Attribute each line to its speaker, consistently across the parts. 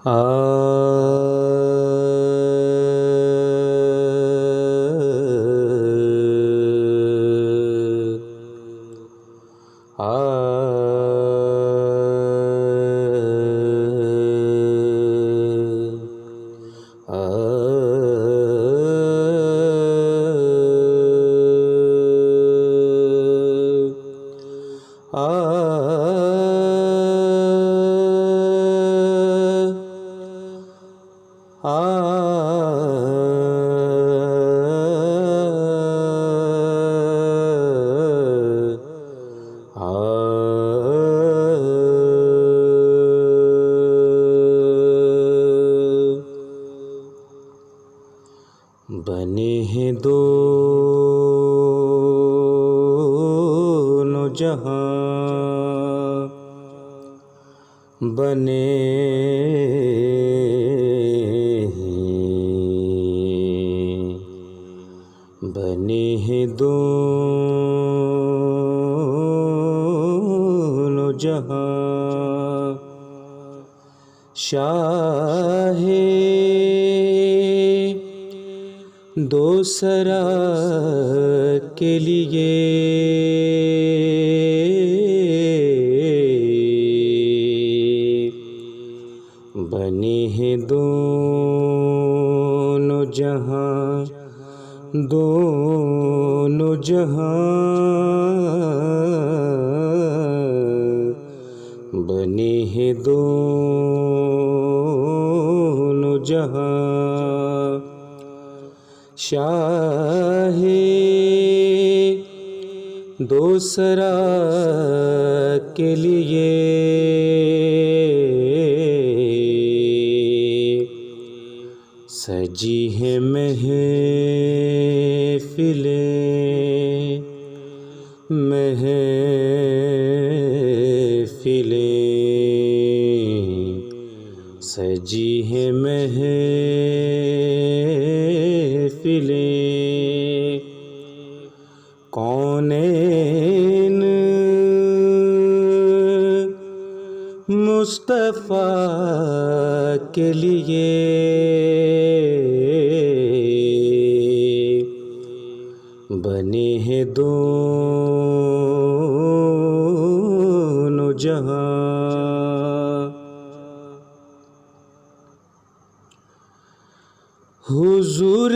Speaker 1: आ बने हैं दोनों जहां, बने हैं दोनों जहां। शाहे दोसरा के लिए बने हैं दोनों जहां, दोनों जहां बने हैं दोनों जहां। शाहे दोसरा के लिए सजी है महफिलें, महफिलें सजी है महफिलें। कौनैन मुस्तफ़ा के लिए बने हैं दोनों जहां। हुजूर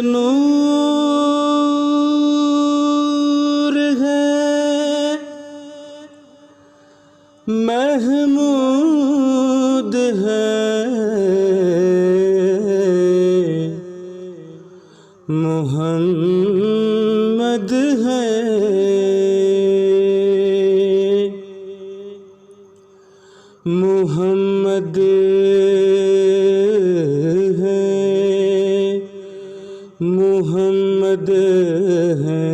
Speaker 1: नूर है, महमूद है, मुहम्मद है, मुहम्मद है, मुहम्मद है,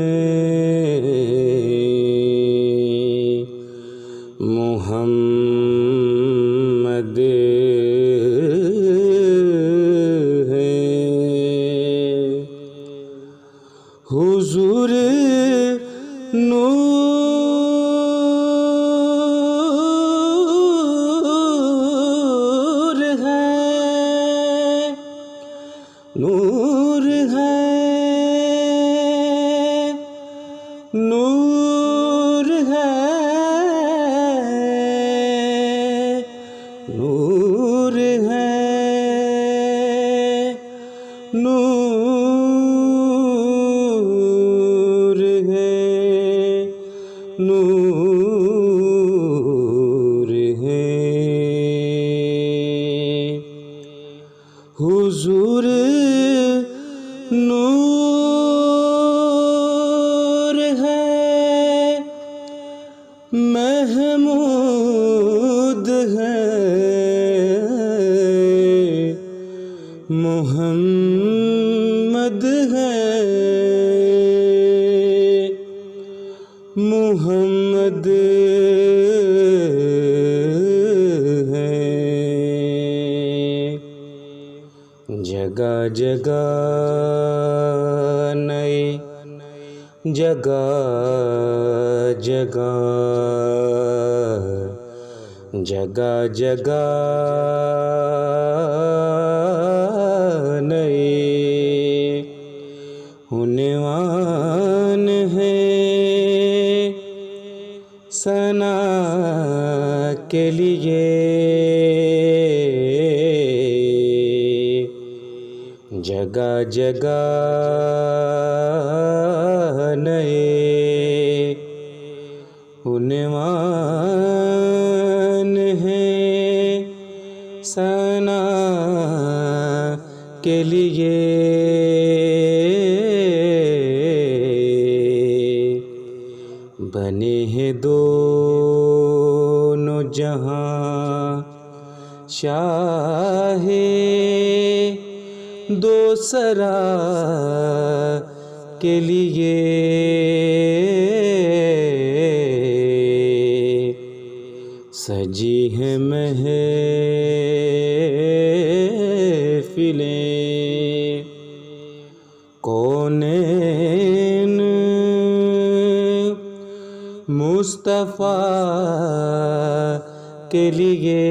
Speaker 1: मुहम्मद है। हुजूर नूर है, नूर है, नूर है, नूर है, नूर है, नूर है। हुजूर नूर है, महमूद है, मुहम्मद है, मुहम्मद है। जगह जगह नए, जगह जगह जगह जगह नए हुनवान हैं सना के लिए। जगह जगह नए हुनवान हैं सना के लिए। बने हैं दोनों जहां शाहे दो सरा के लिए। सजी है महफिलें कौनैन मुस्तफ़ा के लिए।